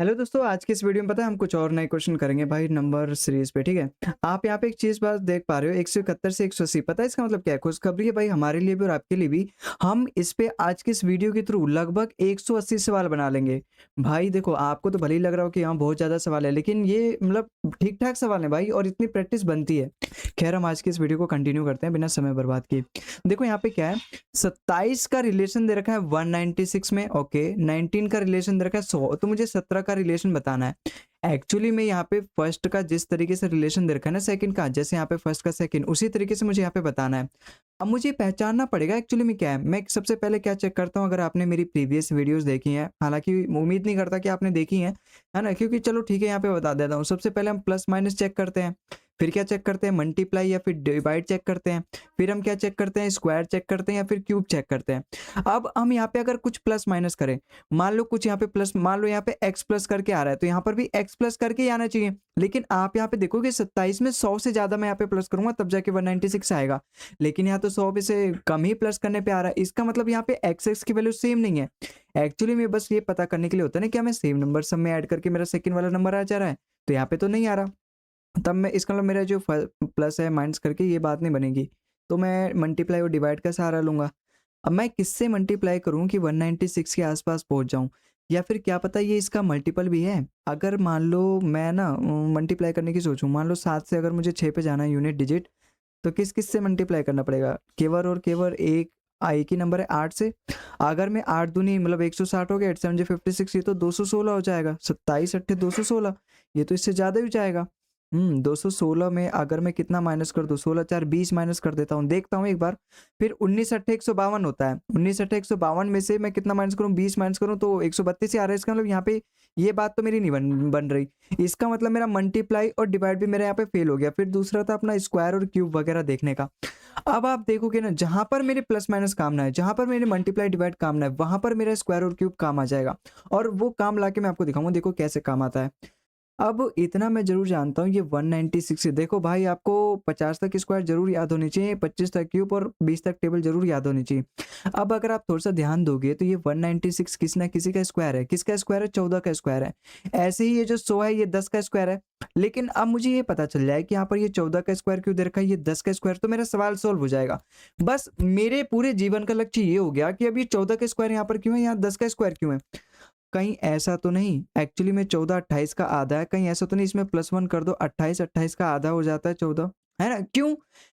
Hello दोस्तों, आज की इस वीडियो में पता है हम कुछ और नए क्वेश्चन करेंगे भाई नंबर सीरीज पे। ठीक है, आप यहाँ पे एक चीज बात देख पा रहे हो 171 से 180। पता है इसका मतलब क्या है? खुशखबरी है भाई हमारे लिए भी और आपके लिए भी। हम इस पे आज की इस वीडियो के थ्रू लगभग 180 सवाल बना लेंगे। भाई देखो, आपको तो भले ही लग रहा हो कि हाँ बहुत ज्यादा सवाल है, लेकिन ये मतलब ठीक ठाक सवाल है भाई, और इतनी प्रैक्टिस बनती है। खैर, हम आज की इस वीडियो को कंटिन्यू करते हैं बिना समय बर्बाद किए। देखो यहाँ पे क्या है, 27 का रिलेशन दे रखा है 196 में। ओके, 19 का रिलेशन दे रखा है 100, तो मुझे 17 का रिलेशन बताना है। एक्चुअली में यहाँ पे फर्स्ट का जिस तरीके से रिलेशन दे रखा है ना सेकंड का, जैसे यहाँ पे फर्स्ट का सेकंड, उसी तरीके से मुझे यहाँ पे बताना है। अब मुझे पहचानना पड़ेगा एक्चुअली में क्या है। मैं सबसे पहले क्या चेक करता हूँ, अगर आपने मेरी प्रीवियस वीडियोस देखी हैं, हालांकि उम्मीद नहीं करता कि आपने देखी हैं, है ना, क्योंकि चलो ठीक है यहाँ पे बता देता हूँ। सबसे पहले हम प्लस माइनस चेक करते हैं, फिर क्या चेक करते हैं, मल्टीप्लाई या फिर डिवाइड चेक करते हैं, फिर हम क्या चेक करते हैं, स्क्वायर चेक करते हैं या फिर क्यूब चेक करते हैं। अब हम यहाँ पे अगर कुछ प्लस माइनस करें, मान लो कुछ यहाँ पे प्लस, मान लो यहाँ पे एक्स प्लस करके आ रहा है, तो यहाँ पर भी एक्स प्लस करके ही आना चाहिए। लेकिन आप यहाँ पे देखोगे 27 में 100 से ज्यादा मैं यहाँ पे प्लस करूंगा तब जाके 196 आएगा, लेकिन यहाँ तो 100 पे से कम ही प्लस करने पे आ रहा है। इसका मतलब यहाँ पे एक्स एक्स की वैल्यू सेम नहीं है। एक्चुअली में बस ये पता करने के लिए होता है ना, क्या मैं सेम नंबर सब में ऐड करके मेरा सेकंड वाला नंबर आ जा रहा है, तो यहाँ पे तो नहीं आ रहा। तब मैं इसका मतलब मेरा जो प्लस है माइनस करके ये बात नहीं बनेगी, तो मैं मल्टीप्लाई और डिवाइड का सहारा लूंगा। अब मैं किससे मल्टीप्लाई करूं कि 196 के आसपास पहुंच जाऊं, या फिर क्या पता ये इसका मल्टीपल भी है। अगर मान लो मैं ना मल्टीप्लाई करने की सोचूं, मान लो 7 से अगर मुझे 6 पे जाना है यूनिट डिजिट, तो किस किस से मल्टीप्लाई करना पड़ेगा? केवल और केवल एक एक ही नंबर है 8 से। अगर मैं 8 दूनी मतलब 160 हो गया, 8 7 56, ये तो 216 हो जाएगा। 27 अट्ठे 216, ये तो इससे ज़्यादा ही हो जाएगा। 216 में अगर मैं कितना माइनस कर दूं, 16 4 20 माइनस कर देता हूँ, देखता हूँ एक बार। फिर 19 अट्ठे 152 होता है, 19 अट्ठे 152 में से मैं कितना माइनस करूँ, 20 माइनस करूँ तो 132 ही आ रहा है। इसका मतलब यहाँ पे ये बात तो मेरी नहीं बन बन रही। इसका मतलब मेरा मल्टीप्लाई और डिवाइड भी मेरा यहाँ पे फेल हो गया। फिर दूसरा था अपना स्क्वायर और क्यूब वगैरह देखने का। अब आप देखोगे ना, जहां पर मेरे प्लस माइनस काम ना है, जहां पर मेरे मल्टीप्लाई डिवाइड काम ना है, वहां पर मेरा स्क्वायर और क्यूब काम आ जाएगा। और वो काम लाके मैं आपको दिखाऊंगा, देखो कैसे काम आता है। अब इतना मैं ज़रूर जानता हूँ, ये 196 है। देखो भाई, आपको 50 तक स्क्वायर ज़रूर याद होनी चाहिए, 25 तक क्यूब और 20 तक टेबल ज़रूर याद होनी चाहिए। अब अगर आप थोड़ा-सा ध्यान दोगे तो ये 196 किसी ना किसी का स्क्वायर है। किसका स्क्वायर है? 14 का स्क्वायर है। ऐसे ही ये जो 100 है, ये 10 का स्क्वायर है। लेकिन अब मुझे ये पता चल जाए कि यहाँ पर ये 14 का स्क्वायर क्यों दे रखा है, ये 10 का स्क्वायर, तो मेरा सवाल सॉल्व हो जाएगा। बस मेरे पूरे जीवन का लक्ष्य ये हो गया कि अब ये 14 का स्क्वायर यहाँ पर क्यों है, यहाँ 10 का स्क्वायर क्यों है? कहीं ऐसा तो नहीं एक्चुअली में 14 28 का आधा है, कहीं ऐसा तो नहीं इसमें +1 कर दो, 28 28 का आधा हो जाता है 14, है ना? क्यों?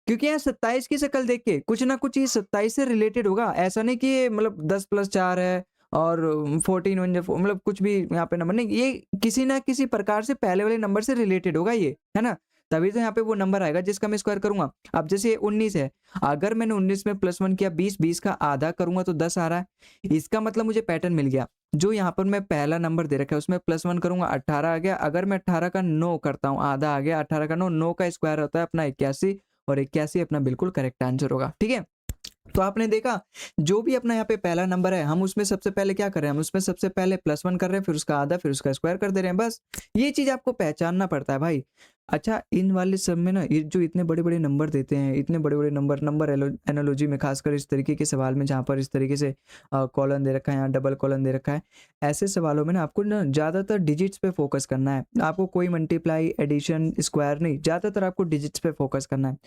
क्योंकि यहाँ 27 की शक्ल देख के कुछ ना कुछ ये 27 से रिलेटेड होगा। ऐसा नहीं कि ये मतलब 10 + 4 है और 14 1 जा मतलब कुछ भी यहाँ पे नंबर नहीं, ये किसी ना किसी प्रकार से पहले वाले नंबर से रिलेटेड होगा ये, है ना? तभी तो यहाँ पे वो नंबर आएगा जिसका मैं स्क्वायर करूँगा। अब जैसे ये 19 है, अगर मैंने 19 में +1 किया, 20 20 का आधा करूँगा तो 10 आ रहा है। इसका मतलब मुझे पैटर्न मिल गया। जो यहाँ पर मैं पहला नंबर दे रखा है उसमें +1 करूँगा, 18 आ गया। अगर मैं 18 का 9 करता हूँ, आधा आ गया, 18 का 9, 9 का स्क्वायर होता है अपना 81, और 81 अपना बिल्कुल करेक्ट आंसर होगा। ठीक है? तो आपने देखा, जो भी अपना यहाँ पे पहला नंबर है, हम उसमें सबसे पहले क्या कर रहे हैं, हम उसमें सबसे पहले +1 कर रहे हैं, फिर उसका आधा, फिर उसका स्क्वायर कर दे रहे हैं, बस। ये चीज़ आपको पहचानना पड़ता है भाई। अच्छा, इन वाले सब में ना, ये जो इतने बड़े-बड़े नंबर देते हैं, इतने बड़े-बड़े नंबर नंबर एनालॉजी में, खासकर इस तरीके के सवाल में जहाँ पर इस तरीके से कॉलन दे रखा है, यहाँ डबल कॉलन दे रखा है, ऐसे सवालों में ना आपको ना ज़्यादातर डिजिट्स पे फोकस करना है। आपको कोई मल्टीप्लाई, एडिशन, स्क्वायर नहीं, ज़्यादातर आपको डिजिट्स पे फोकस करना है।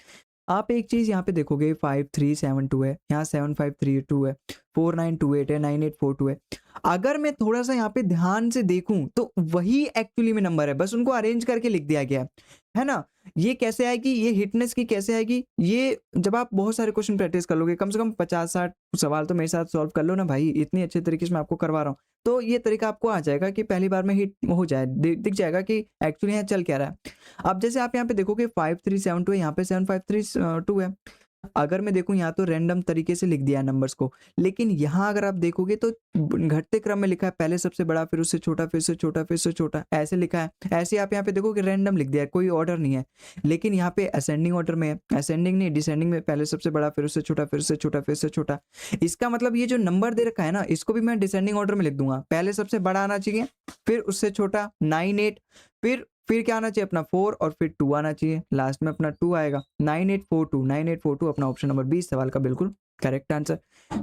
आप एक चीज़ यहाँ पे देखोगे, 5372 है, यहाँ 7532 है, 4928 है, 9842 है। अगर मैं थोड़ा-सा यहाँ पे ध्यान से देखूँ तो वही एक्चुअली में नंबर है, बस उनको अरेंज करके लिख दिया गया है ना? ये कैसे आएगी, ये हिटनेस की कैसे आएगी? ये जब आप बहुत सारे क्वेश्चन प्रैक्टिस कर लोगे, कम से कम 50-60 सवाल तो मेरे साथ सॉल्व कर लो ना भाई, इतनी अच्छे तरीके से मैं आपको करवा रहा हूँ। तो ये तरीका आपको आ जाएगा कि पहली बार में हिट हो जाए, दिख जाएगा कि एक्चुअली यहाँ चल क्या रहा है। अब जैसे आप यहाँ पे देखोगे 5372 है, यहाँ पे 7532 है। अगर मैं देखूँ, यहाँ तो रैंडम तरीके से लिख दिया है नंबर्स को, लेकिन यहाँ अगर आप देखोगे तो घटते क्रम में लिखा है, पहले सबसे बड़ा, फिर उससे छोटा, फिर से छोटा, फिर से छोटा, ऐसे लिखा है। ऐसे आप यहाँ पे देखोगे रैंडम लिख दिया है, कोई ऑर्डर नहीं है। लेकिन यहाँ पे असेंडिंग ऑर्डर में है, असेंडिंग नहीं, डिसेंडिंग में, पहले सबसे बड़ा, फिर उससे छोटा, फिर से छोटा, फिर से छोटा। इसका मतलब ये जो नंबर दे रखा है ना, इसको भी मैं डिसेंडिंग ऑर्डर में लिख दूंगा। पहले सबसे बड़ा आना चाहिए, फिर उससे छोटा 9 8, फिर क्या आना चाहिए अपना 4, और फिर 2 आना चाहिए, लास्ट में अपना 2 आएगा। 9842 9842 अपना ऑप्शन नंबर 20 सवाल का बिल्कुल करेक्ट आंसर।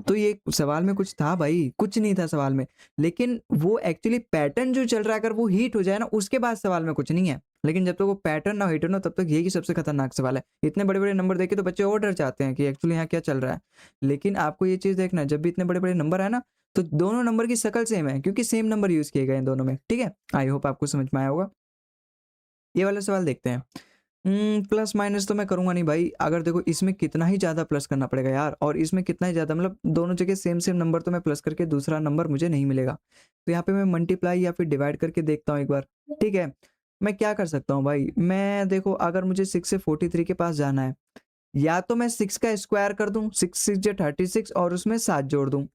तो ये सवाल में कुछ था भाई, कुछ नहीं था सवाल में, लेकिन वो एक्चुअली पैटर्न जो चल रहा है अगर वो हिट हो जाए ना उसके बाद सवाल में कुछ नहीं है, लेकिन जब तक वो पैटर्न ना हिट हो ना तब तक यही सबसे खतरनाक सवाल है। इतने बड़े बड़े नंबर देखे तो बच्चे और डर जाते हैं कि एक्चुअली यहाँ क्या चल रहा है, लेकिन आपको ये चीज़ देखना है जब भी इतने बड़े बड़े नंबर है ना तो दोनों नंबर की शक्ल सेम है क्योंकि सेम नंबर यूज किए गए हैं दोनों में। ठीक है, आई होप आपको समझ में आया होगा। ये वाला सवाल देखते हैं। प्लस माइनस तो मैं करूँगा नहीं भाई, अगर देखो इसमें कितना ही ज़्यादा प्लस करना पड़ेगा यार, और इसमें कितना ही ज़्यादा, मतलब दोनों जगह सेम सेम नंबर तो मैं प्लस करके दूसरा नंबर मुझे नहीं मिलेगा। तो यहाँ पे मैं मल्टीप्लाई या फिर डिवाइड करके देखता हूँ एक बार। ठीक है, मैं क्या कर सकता हूँ भाई, मैं देखो अगर मुझे 6 से 43 के पास जाना है, या तो मैं 6 का स्क्वायर कर दूँ, 6 6 जा 36 और उसमें 7 जोड़ दूँ,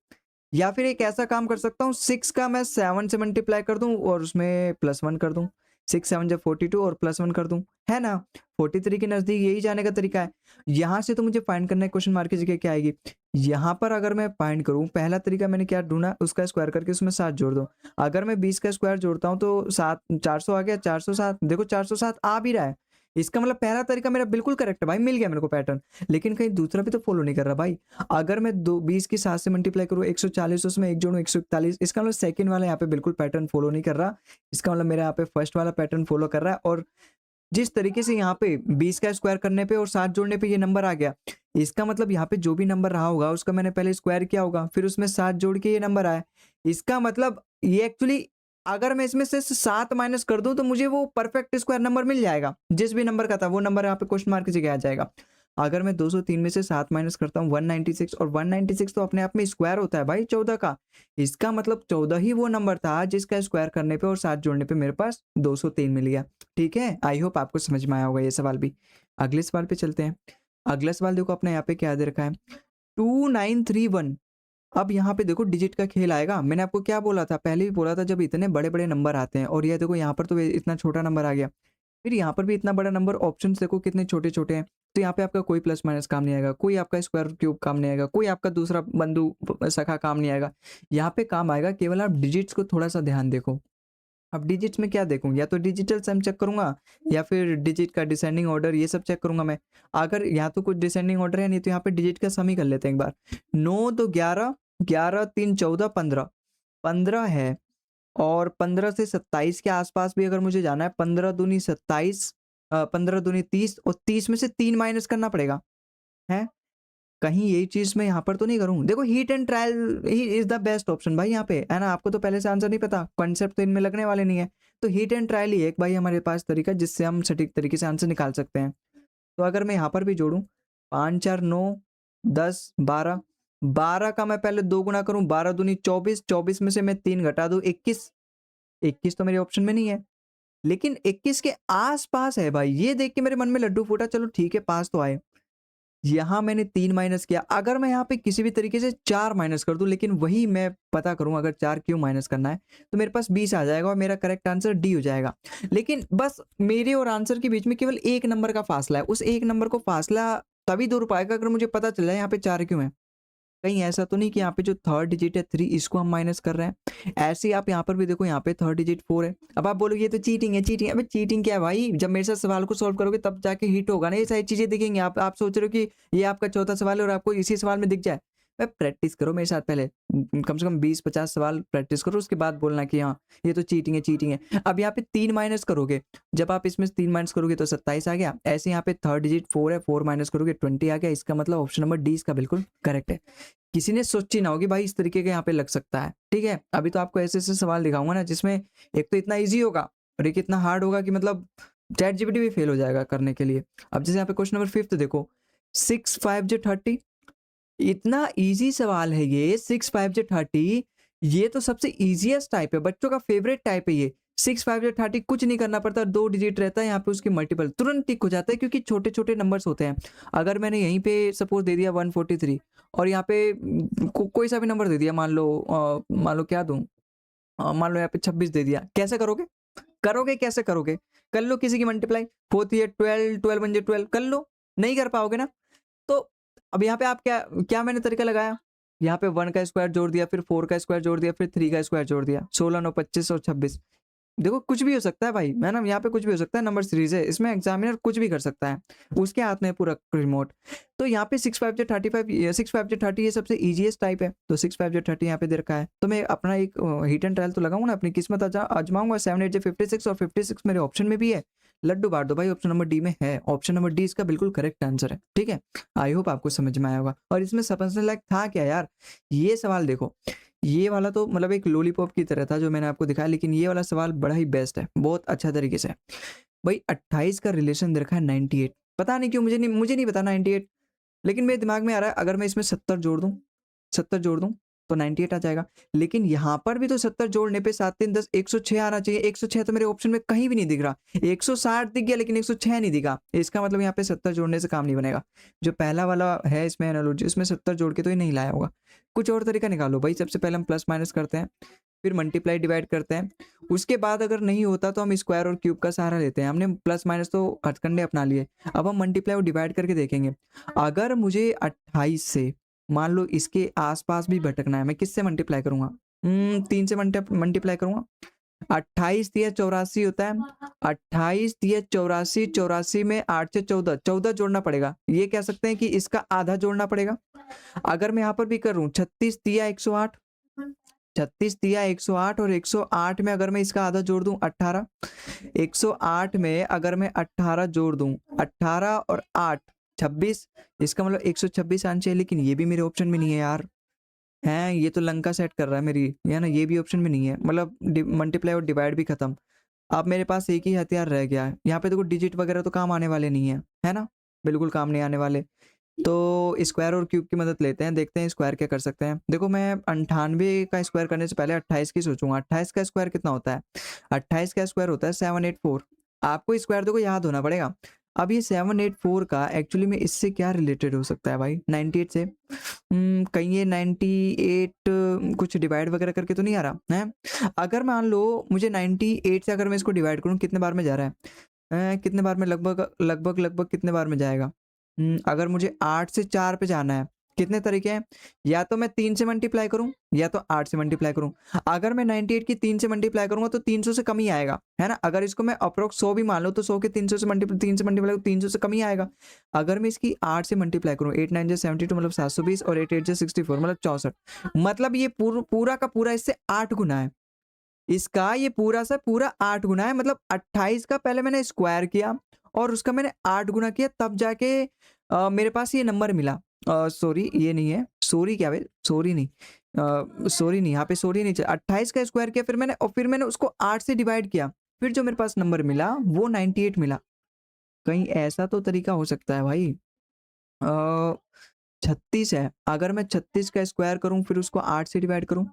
या फिर एक ऐसा काम कर सकता हूँ 6 का मैं 7 से मल्टीप्लाई कर दूँ और उसमें +1 कर दूँ। 6 7 जा 42 और +1 कर दूँ, है ना? 43 के नज़दीक यही जाने का तरीका है। यहाँ से तो मुझे फाइंड करना है, क्वेश्चन मार्क की जगह क्या आएगी? यहाँ पर अगर मैं फाइंड करूँ, पहला तरीका मैंने क्या ढूँढा, उसका स्क्वायर करके उसमें 7 जोड़ दो। अगर मैं 20 का स्क्वायर जोड़ता हूँ तो 7 400 आ गया, 407 देखो 407 आ भी रहा है। इसका मतलब पहला तरीका मेरा बिल्कुल करेक्ट है भाई, मिल गया मेरे को पैटर्न। लेकिन कहीं दूसरा भी तो फॉलो नहीं कर रहा भाई। अगर मैं 20 की 7 से मल्टीप्लाई करूँ 140 उसमें 1 जोड़ूँ 141, इसका मतलब सेकंड वाला यहाँ पे बिल्कुल पैटर्न फॉलो नहीं कर रहा। इसका मतलब मेरा यहाँ पे फर्स्ट वाला पैटर्न फॉलो कर रहा है, और जिस तरीके से यहाँ पे 20 का स्क्वायर करने पे और 7 जोड़ने पे ये नंबर आ गया, इसका मतलब यहाँ पे जो भी नंबर रहा होगा उसका मैंने पहले स्क्वायर किया होगा, फिर उसमें 7 जोड़ के ये नंबर आया। इसका मतलब ये एक्चुअली अगर मैं इसमें से 7 माइनस कर दूं तो मुझे वो परफेक्ट स्क्वायर नंबर मिल जाएगा, जिस भी नंबर का था वो नंबर यहाँ पे क्वेश्चन मार्क की जगह आ जाएगा। अगर मैं 203 में से 7 माइनस करता हूँ 196, और 196 तो अपने आप में स्क्वायर होता है भाई 14 का। इसका मतलब 14 ही वो नंबर था जिसका स्क्वायर करने पे और 7 जोड़ने पे मेरे पास 203 मिल गया। ठीक है, आई होप आपको समझ में आया होगा ये सवाल भी। अगले सवाल पे चलते हैं। अगला सवाल देखो अपने यहाँ पे क्या दे रखा है, 2931। अब यहाँ पे देखो डिजिट का खेल आएगा। मैंने आपको क्या बोला था, पहले भी बोला था, जब इतने बड़े बड़े नंबर आते हैं, और ये देखो यहाँ पर तो इतना छोटा नंबर आ गया, फिर यहाँ पर भी इतना बड़ा नंबर, ऑप्शन देखो कितने छोटे छोटे हैं, तो यहाँ पे आपका कोई प्लस माइनस काम नहीं आएगा, कोई आपका स्क्वायर क्यूब काम नहीं आएगा, कोई आपका दूसरा बंधु सखा काम नहीं आएगा। यहाँ पे काम आएगा केवल आप डिजिट्स को थोड़ा सा ध्यान देखो। अब डिजिट्स में क्या देखूँ, या तो डिजिटल सम चेक करूंगा या फिर डिजिट का डिसेंडिंग ऑर्डर, ये सब चेक करूंगा मैं। अगर यहाँ तो कुछ डिसेंडिंग ऑर्डर है नहीं तो यहाँ पे डिजिट का सम ही कर लेते हैं एक बार। 9 2 11, 11 3 14, 15, 15 है, और 15 से 27 के आसपास भी अगर मुझे जाना है, 15 दूनी 27, 15 दूनी 30, और 30 में से 3 माइनस करना पड़ेगा है। कहीं यही चीज मैं यहाँ पर तो नहीं करूँ। देखो heat and trial he is the best option भाई यहाँ पे, है ना? आपको तो पहले से आंसर नहीं पता, कॉन्सेप्ट तो इनमें लगने वाले नहीं है, तो हीट एंड ट्रायल ही एक भाई हमारे पास तरीका जिससे हम सटीक तरीके से आंसर निकाल सकते हैं। तो अगर मैं यहाँ पर भी जोड़ूँ 5 4 9 10 12, 12 का मैं पहले 2 गुना करूँ, 12 दूनी 24, 24 में से मैं 3 घटा दूँ 21, 21 तो मेरे ऑप्शन में नहीं है, लेकिन 21 के आस पास है भाई। ये देख के मेरे मन में लड्डू फूटा, चलो ठीक है पास तो आए। यहाँ मैंने 3 माइनस किया, अगर मैं यहाँ पे किसी भी तरीके से 4 माइनस कर दूं, लेकिन वही मैं पता करूं अगर 4 क्यों माइनस करना है, तो मेरे पास 20 आ जाएगा और मेरा करेक्ट आंसर डी हो जाएगा। लेकिन बस मेरे और आंसर के बीच में केवल एक नंबर का फासला है, उस एक नंबर को फासला तभी दूर पाएगा अगर मुझे पता चल जाए यहाँ पे 4 क्यों है। कहीं ऐसा तो नहीं कि यहाँ पे जो थर्ड डिजिट है 3 इसको हम माइनस कर रहे हैं। ऐसे ही आप यहाँ पर भी देखो, यहाँ पे थर्ड डिजिट 4 है। अब आप बोलोगे ये तो चीटिंग है, चीटिंग है। अबे चीटिंग क्या है भाई, जब मेरे साथ सवाल को सॉल्व करोगे तब जाके हिट होगा ना, ये सारी चीजें दिखेंगी। आप सोच रहे हो कि ये आपका चौथा सवाल है और आपको इसी सवाल में दिख जाए। भाई प्रैक्टिस करो मेरे साथ पहले, कम से कम 20-50 सवाल प्रैक्टिस करो, उसके बाद बोलना कि हाँ ये तो चीटिंग है, चीटिंग है। अब यहाँ पे 3 माइनस करोगे, जब आप इसमें 3 माइनस करोगे तो 27 आ गया। ऐसे यहाँ पे थर्ड डिजिट 4 है, 4 माइनस करोगे 20 आ गया। इसका मतलब ऑप्शन नंबर डी इसका बिल्कुल करेक्ट है। किसी ने सोची ना होगी भाई इस तरीके का यहाँ पे लग सकता है। ठीक है, अभी तो आपको ऐसे ऐसे सवाल दिखाऊंगा ना जिसमें एक तो इतना इजी होगा और एक इतना हार्ड होगा कि मतलब चैट जीपीटी भी फेल हो जाएगा करने के लिए। अब जैसे यहाँ पे क्वेश्चन नंबर 5 देखो, 6 5 जो 30, इतना इजी सवाल है ये। 6 5 जो 30, ये तो सबसे इजीएस्ट टाइप है, बच्चों का फेवरेट टाइप है ये। 6 5 जो 30 कुछ नहीं करना पड़ता, 2 डिजिट रहता है यहाँ पे, उसकी मल्टीपल तुरंत टिक हो जाता है क्योंकि छोटे छोटे नंबर्स होते हैं। अगर मैंने यहीं पे सपोज दे दिया 143 और यहाँ पे कोई सा भी नंबर दे दिया, मान लो क्या दूं, मान लो यहाँ पे 26 दे दिया, कैसे करोगे? करोगे कैसे करोगे? कर लो किसी की मल्टीप्लाई, 4 3 12, 12 1 12, कर लो। नहीं कर पाओगे ना। तो अब यहाँ पे आप क्या क्या मैंने तरीका लगाया, यहाँ पे 1 का स्क्वायर जोड़ दिया, फिर 4 का स्क्वायर जोड़ दिया, फिर 3 का स्क्वायर जोड़ दिया, 16 9 25 और 26। देखो कुछ भी हो सकता है भाई, है ना? यहाँ पे कुछ भी हो सकता है, नंबर सीरीज़ है, इसमें एग्ज़ामिनर कुछ भी कर सकता है, उसके हाथ में है पूरा रिमोट। तो यहाँ पे 6 5 या 35 ये 6 5 या 30 ये सबसे ईज़ीएस्ट टाइप है, तो 6 5 या 30 यहाँ पे दे रखा है। तो मैं अपना एक हिट एंड ट्रायल तो लगाऊँगा ना, अपनी किस्मत आज़माऊँगा। 7 8 या 56 और 56 मेरे ऑप्शन में भी है, लड्डू बाँट दो भाई, ऑप्शन नंबर डी में है। ऑप्शन नंबर डी इसका बिल्कुल करेक्ट आंसर है, ठीक है? आई होप आपको समझ में आया होगा। और इसमें समझने लायक था क्या यार? ये सवाल देखो, ये वाला तो मतलब एक लॉलीपॉप की तरह था जो मैंने आपको दिखाया, लेकिन ये वाला सवाल बड़ा ही बेस्ट है, बहुत अच्छा तरीके से। भाई 28 का रिलेशन दे रखा है 98, पता नहीं क्यों मुझे नहीं पता 98, लेकिन मेरे दिमाग में आ रहा है अगर मैं इसमें 70 जोड़ दूँ तो 98 आ जाएगा। लेकिन यहाँ पर भी तो 70 जोड़ने पे 7 3 10 106 आना चाहिए। 106 तो मेरे ऑप्शन में कहीं भी नहीं दिख रहा। 160 दिख गया लेकिन 106 नहीं दिखा। इसका मतलब यहाँ पे 70 जोड़ने से काम नहीं बनेगा। जो पहला वाला है इसमें एनालॉजी, इसमें 70 जोड़ के तो ये नहीं लाया होगा। कुछ और तरीका निकालो भाई। सबसे पहले हम प्लस माइनस करते हैं, फिर मल्टीप्लाई डिवाइड करते हैं। उसके बाद अगर नहीं होता तो हम स्क्वायर और क्यूब का सहारा लेते हैं। हमने प्लस माइनस तो हथकंडे अपना लिए, अब हम मल्टीप्लाई और डिवाइड करके देखेंगे। अगर मुझे 28 से मान लो इसके आसपास भी भटकना है, मैं किससे मल्टीप्लाई करूंगा? 3 से मल्टीप्लाई करूंगा। 28 तिया 84 होता है। 28 तिया 84, 84 में 8 से 14, 14 जोड़ना पड़ेगा। ये कह सकते हैं कि इसका आधा जोड़ना पड़ेगा। अगर मैं यहाँ पर भी करूँ 36 तिया 108, 36 तिया 108 और 108 में अगर मैं इसका आधा जोड़ दूं 18, 108 में अगर मैं 18 जोड़ दूं, 18 और 8 26, इसका मतलब 126 आना चाहिए, लेकिन ये भी मेरे ऑप्शन में नहीं है यार। हैं, ये तो लंका सेट कर रहा है मेरी, है ना? ये भी ऑप्शन में नहीं है, मतलब मल्टीप्लाई और डिवाइड भी खत्म। अब मेरे पास एक ही हथियार रह गया है। यहाँ पे देखो डिजिट वगैरह तो काम आने वाले नहीं है ना? बिल्कुल काम नहीं आने वाले। तो स्क्वायर और क्यूब की मदद लेते हैं, देखते हैं स्क्वायर क्या कर सकते हैं। देखो मैं 98 का स्क्वायर करने से पहले 28 की सोचूंगा। 28 का स्क्वायर कितना होता है? 28 का स्क्वायर होता है 784। आपको स्क्वायर देखो याद होना पड़ेगा। अब ये 784 का एक्चुअली में इससे क्या रिलेटेड हो सकता है भाई? 98 से कहीं ये 98 कुछ डिवाइड वगैरह करके तो नहीं आ रहा है? अगर मान लो मुझे 98 से अगर मैं इसको डिवाइड करूँ, कितने बार में जा रहा है? कितने बार में लगभग कितने बार में जाएगा? अगर मुझे 8 से 4 पे जाना है, कितने तरीके हैं? या तो मैं 3 से मल्टीप्लाई करूँ या तो 8 से मल्टीप्लाई करूँ। अगर मैं 98 की 3 से मल्टीप्लाई करूँगा तो 300 से कम ही आएगा, है ना? अगर इसको मैं अप्रॉक्स 100 भी मान लूँ तो 100 के 300 से 3 से मल्टीप्लाई 300 से कम ही आएगा। अगर मैं इसकी 8 से मल्टीप्लाई करूँ, 8 9 जा 72 मतलब 720 और 8 8 जा 64 मतलब 64, मतलब ये पूरा का पूरा इससे 8 गुना है। इसका ये पूरा सा पूरा 8 गुना है, मतलब 28 का पहले मैंने स्क्वायर किया और उसका मैंने 8 गुना किया, तब जाके मेरे पास ये नंबर मिला। सॉरी ये नहीं है, सॉरी क्या भाई, सॉरी नहीं, यहाँ पे सॉरी नहीं चाहिए। 28 का स्क्वायर किया फिर मैंने उसको 8 से डिवाइड किया, फिर जो मेरे पास नंबर मिला वो 98 मिला। कहीं ऐसा तो तरीका हो सकता है भाई। 36 है, अगर मैं 36 का स्क्वायर करूं फिर उसको 8 से डिवाइड करूं,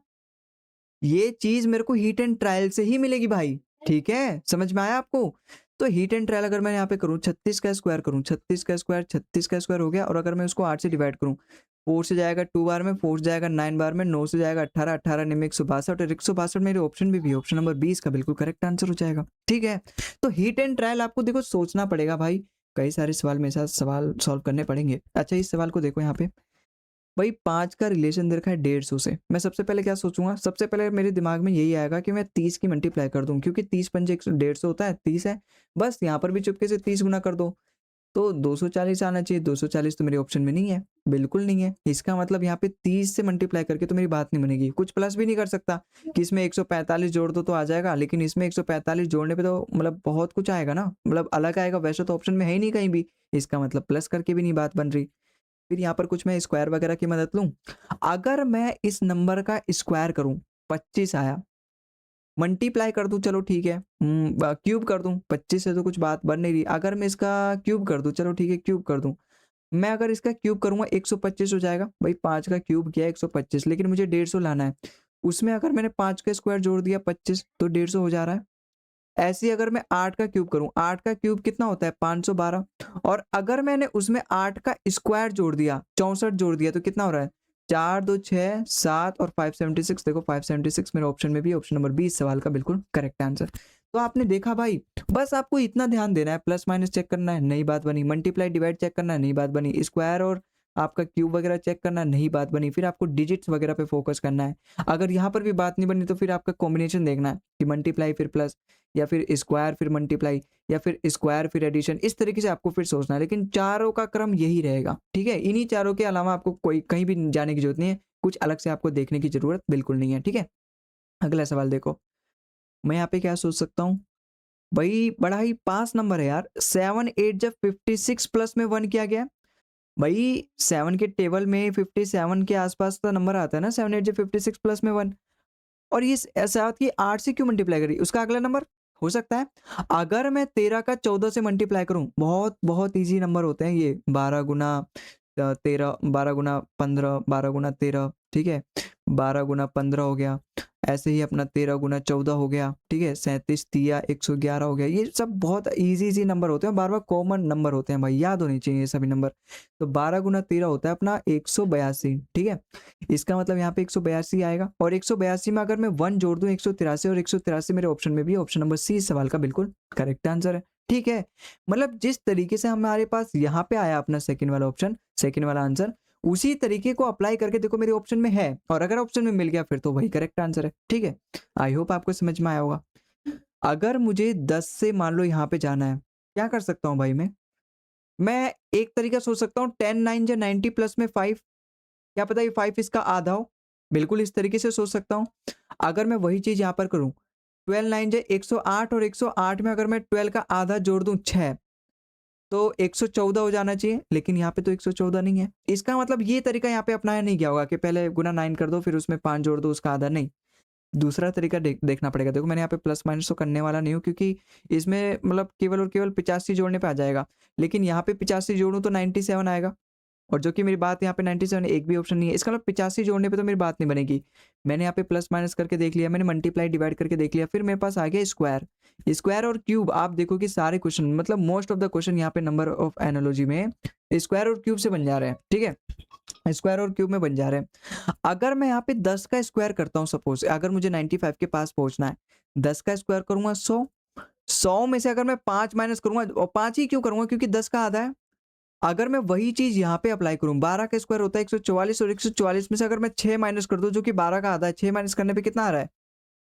ये चीज मेरे को हीट एंड ट्रायल से ही मिलेगी भाई। ठीक है, समझ में आया आपको? तो हीट एंड ट्रायल अगर मैं यहाँ पे करूँ 36 का स्क्वायर करूँ, 36 का स्क्वायर हो गया, और अगर मैं उसको 8 से डिवाइड करूँ, 4 से जाएगा 2 बार में, 4 से जाएगा 9 बार में, 9 से जाएगा 18, 18 में 162 और 162 मेरे ऑप्शन में भी है, ऑप्शन नंबर 20 का बिल्कुल करेक्ट आंसर हो जाएगा। ठीक है, तो हीट एंड ट्रायल आपको देखो सोचना पड़ेगा भाई, कई सारे सवाल मेरे साथ सवाल सॉल्व करने पड़ेंगे। अच्छा इस सवाल को देखो यहाँ पे, भाई 5 का रिलेशन दे रखा है 150 से। मैं सबसे पहले क्या सोचूंगा? सबसे पहले मेरे दिमाग में यही आएगा कि मैं 30 की मल्टीप्लाई कर दूं, क्योंकि 30 पंजे 150 होता है, 30 है। बस यहाँ पर भी चुपके से 30 गुना कर दो तो 240 आना चाहिए। 240 तो मेरे ऑप्शन में नहीं है, बिल्कुल नहीं है। इसका मतलब यहाँ पे 30 से मल्टीप्लाई करके तो मेरी बात नहीं बनेगी। कुछ प्लस भी नहीं कर सकता कि इसमें 145 जोड़ दो तो आ जाएगा, लेकिन इसमें 145 जोड़ने पे तो मतलब बहुत कुछ आएगा ना, मतलब अलग आएगा। वैसे तो ऑप्शन में है ही नहीं कहीं भी, इसका मतलब प्लस करके भी नहीं बात बन रही। फिर यहाँ पर कुछ मैं स्क्वायर वगैरह की मदद लूँ। अगर मैं इस नंबर का स्क्वायर करूँ, 25 आया, मल्टीप्लाई कर दूं, चलो ठीक है, क्यूब कर दूं, 25 से तो कुछ बात बन नहीं रही। अगर मैं इसका क्यूब कर दूं, चलो ठीक है क्यूब कर दूं, मैं अगर इसका क्यूब करूंगा 125 हो जाएगा। भाई 5 का क्यूब किया 125, लेकिन मुझे 150 लाना है। उसमें अगर मैंने 5 का स्क्वायर जोड़ दिया 25 तो 150 हो जा रहा है। ऐसे ही अगर मैं 8 का क्यूब करूं, 8 का क्यूब कितना होता है? 512, और अगर मैंने उसमें 8 का स्क्वायर जोड़ दिया 64 जोड़ दिया तो कितना हो रहा है? 4 2 6 7 और 576। देखो 576 मेरे ऑप्शन में भी, ऑप्शन नंबर 20 सवाल का बिल्कुल करेक्ट आंसर। तो आपने देखा भाई, बस आपको इतना ध्यान देना है, प्लस माइनस चेक करना है, नई बात बनी, मल्टीप्लाई डिवाइड चेक करना है, नई बात बनी, स्क्वायर और आपका क्यूब वगैरह चेक करना, नहीं बात बनी, फिर आपको डिजिट्स वगैरह पे फोकस करना है। अगर यहाँ पर भी बात नहीं बनी तो फिर आपका कॉम्बिनेशन देखना है कि मल्टीप्लाई फिर प्लस, या फिर स्क्वायर फिर मल्टीप्लाई, या फिर स्क्वायर फिर एडिशन, इस तरीके से आपको फिर सोचना है। लेकिन चारों का क्रम यही रहेगा, ठीक है। इन्हीं चारों के अलावा आपको कोई कहीं भी जाने की जरूरत नहीं है, कुछ अलग से आपको देखने की जरूरत बिल्कुल नहीं है, ठीक है। अगला सवाल देखो, मैं यहाँ पे क्या सोच सकता हूँ भाई, बड़ा ही पास नंबर है यार। 7 8 जब 56 प्लस में 1 किया गया भाई, 7 के टेबल में 57 के आसपास का नंबर आता है ना, 7 8 जब 56 प्लस में 1। और ये ऐसा कि 8 से क्यों मल्टीप्लाई करी, उसका अगला नंबर हो सकता है। अगर मैं 13 का 14 से मल्टीप्लाई करूं, बहुत बहुत इजी नंबर होते हैं ये, 12 गुना 13, 12 गुना 15, 12 गुना 13, ठीक है, 12 गुना 15 हो गया, ऐसे ही अपना 13 गुना 14 हो गया, ठीक है, 37 तिया 111 हो गया। ये सब बहुत इजी इजी नंबर होते हैं, बार बार कॉमन नंबर होते हैं भाई, याद होने चाहिए ये सभी नंबर। तो 12 गुना 13 होता है अपना 182, ठीक है। इसका मतलब यहाँ पे 182 आएगा, और 182 में अगर मैं 1 जोड़ दूं 183, और 183 मेरे ऑप्शन में भी, ऑप्शन नंबर सी इस सवाल का बिल्कुल करेक्ट आंसर है, ठीक है। मतलब जिस तरीके से हमारे पास यहाँ पे आया अपना सेकंड वाला ऑप्शन, सेकंड वाला आंसर, उसी तरीके को अप्लाई करके देखो मेरे ऑप्शन में है, और अगर ऑप्शन में मिल गया फिर तो वही करेक्ट आंसर है, ठीक है। आई होप आपको समझ में आया होगा। अगर मुझे 10 से मान लो यहाँ पे जाना है, क्या कर सकता हूँ भाई मैं एक तरीका सोच सकता हूँ, 10 9 या 90 प्लस में 5, क्या पता ये 5 इसका आधा हो, बिल्कुल इस तरीके से सोच सकता हूँ। अगर मैं वही चीज यहाँ पर करूँ, 12 9 जे 108, और 108 में अगर मैं 12 का आधा जोड़ दूं 6, तो 114 हो जाना चाहिए, लेकिन यहाँ पे तो 114 नहीं है। इसका मतलब ये तरीका यहाँ पे अपनाया नहीं गया होगा कि पहले गुना 9 कर दो फिर उसमें 5 जोड़ दो उसका आधा, नहीं। दूसरा तरीका देखना पड़ेगा। देखो मैंने यहाँ पे प्लस माइनस तो करने वाला नहीं हूँ, क्योंकि इसमें मतलब केवल और केवल 85 जोड़ने पे आ जाएगा, लेकिन यहाँ पे 85 जोड़ूं तो 97 आएगा, और जो कि मेरी बात यहाँ पे 97 एक भी ऑप्शन नहीं है, इसका मतलब 85 जोड़ने पे तो मेरी बात नहीं बनेगी। मैंने यहाँ पे प्लस माइनस करके देख लिया, मैंने मल्टीप्लाई डिवाइड करके देख लिया, फिर मेरे पास आ गया स्क्वायर। स्क्वायर और क्यूब, आप देखो कि सारे क्वेश्चन मतलब मोस्ट ऑफ द क्वेश्चन यहाँ पे नंबर ऑफ एनालॉजी में स्क्वायर और क्यूब से बन जा रहे हैं, ठीक है, स्क्वायर और क्यूब में बन जा रहे हैं। अगर मैं यहाँ पे 10 का स्क्वायर करता हूँ, सपोज अगर मुझे 95 के पास पहुंचना है, 10 का स्क्वायर करूंगा 100, 100 में से अगर मैं 5 माइनस करूंगा, और 5 ही क्यों करूंगा क्योंकि 10 का आधा है। अगर मैं वही चीज यहाँ पे अप्लाई करूं, 12 का स्क्वायर होता है 144, और 144 में से अगर मैं 6 माइनस कर दूं जो कि 12 का आधा है, 6 माइनस करने पे कितना आ रहा है,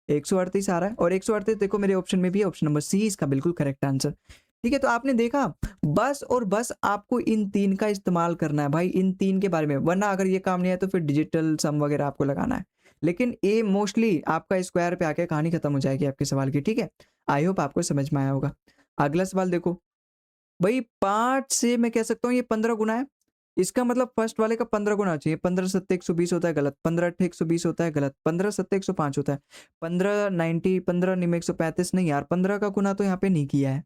138 आ रहा है, और 138 देखो मेरे ऑप्शन में भी, ऑप्शन नंबर सी इसका बिल्कुल करेक्ट आंसर, ठीक है। तो आपने देखा, बस और बस आपको इन 3 का इस्तेमाल करना है भाई, इन 3 के बारे में, वरना अगर ये काम नहीं है तो फिर डिजिटल सम वगैरह आपको लगाना है। लेकिन ये मोस्टली आपका स्क्वायर पे आके कहानी खत्म हो जाएगी आपके सवाल की, ठीक है। आई होप आपको समझ में आया होगा। अगला सवाल देखो भाई, 5 से मैं कह सकता हूँ ये 15 गुना है, इसका मतलब फर्स्ट वाले का 15 गुना चाहिए। 15 सत्ते 120 होता है, गलत। 15 अट्ठे 120 होता है, गलत। 15 सत्ते 105 होता है। 15 90, 15 निम 135, नहीं यार 15 का गुना तो यहाँ पे नहीं किया है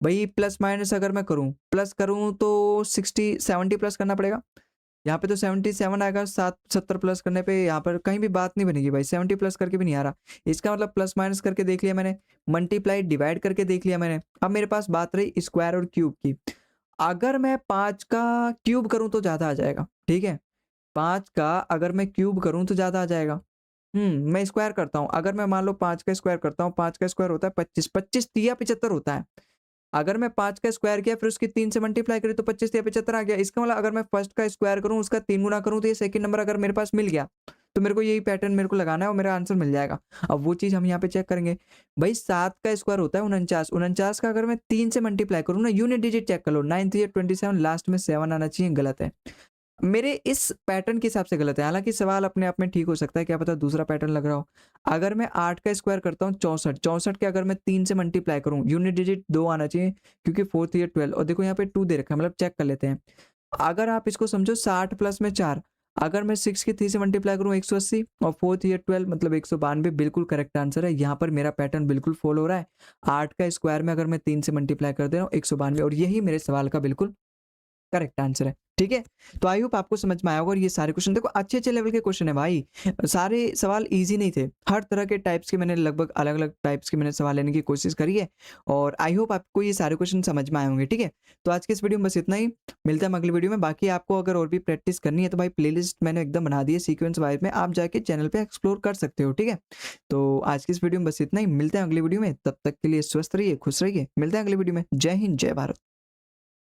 भाई। प्लस माइनस अगर मैं करूँ, प्लस करूँ तो 70 प्लस करना पड़ेगा, यहाँ पे तो 77 आएगा, 70 प्लस करने पे यहाँ पर कहीं भी बात नहीं बनेगी भाई, 70 प्लस करके भी नहीं आ रहा। इसका मतलब प्लस माइनस करके देख लिया मैंने, मल्टीप्लाई डिवाइड करके देख लिया मैंने, अब मेरे पास बात रही स्क्वायर और क्यूब की। अगर मैं 5 का क्यूब करूं तो ज्यादा आ जाएगा, ठीक है। 5 का अगर मैं क्यूब करूं तो ज्यादा आ जाएगा। मैं स्क्वायर करता हूं, अगर मैं मान लो 5 का स्क्वायर करता हूं, 5 का स्क्वायर होता है 25, 25 तिया 75 होता है। अगर मैं 5 का स्क्वायर किया फिर उसकी 3 से मल्टीप्लाई करी तो 25 या 75 आ गया। इसका मतलब अगर मैं फर्स्ट का स्क्वायर करूं उसका 3 गुना करूं तो ये सेकंड नंबर अगर मेरे पास मिल गया, तो मेरे को यही पैटर्न मेरे को लगाना है और मेरा आंसर मिल जाएगा। अब वो चीज हम यहाँ पे चेक करेंगे भाई। 7 का स्क्वायर होता है 49, 49 का अगर मैं 3 से मल्टीप्लाई करूँ ना, यूनिट डिजिट चेक कर लो, 9 3 27, लास्ट में 7 आना चाहिए, गलत है मेरे इस पैटर्न के हिसाब से, गलत है। हालांकि सवाल अपने आप में ठीक हो सकता है, क्या पता दूसरा पैटर्न लग रहा हो। अगर मैं 8 का स्क्वायर करता हूँ 64, 64 के अगर मैं 3 से मल्टीप्लाई करूँ, यूनिट डिजिट 2 आना चाहिए, क्योंकि 4 3 12, और देखो यहाँ पे 2 दे रखा है, मतलब चेक कर लेते हैं। अगर आप इसको समझो 60 प्लस में 4, अगर मैं 6 की 3 से मल्टीप्लाई करूँ 180, और 4 3 12 मतलब 192, बिल्कुल करेक्ट आंसर है। यहाँ पर मेरा पैटर्न बिल्कुल फॉलो हो रहा है। 8 का स्क्वायर में अगर मैं 3 से मल्टीप्लाई कर दे रहा हूँ 192, और यही मेरे सवाल का बिल्कुल करेक्ट आंसर है, ठीक है। तो आई होप आपको समझ में आया होगा। और ये सारे क्वेश्चन देखो अच्छे अच्छे लेवल के क्वेश्चन है भाई, सारे सवाल इजी नहीं थे। हर तरह के टाइप्स के मैंने लगभग अलग अलग टाइप्स के मैंने सवाल लेने की कोशिश करी है, और आई होप आपको ये सारे क्वेश्चन समझ में आए होंगे, ठीक है। तो आज के इस वीडियो में बस इतना ही, मिलते हैं हम अगली वीडियो में। बाकी आपको अगर और भी प्रैक्टिस करनी है तो भाई प्लेलिस्ट मैंने एकदम बना दी है सीक्वेंस वाइज में, आप जाके चैनल पे एक्सप्लोर कर सकते हो, ठीक है। तो आज की इस वीडियो में बस इतना ही, मिलते हैं अगली वीडियो में। तब तक के लिए स्वस्थ रहिए, खुश रहिए, मिलते हैं अगली वीडियो में। जय हिंद, जय भारत।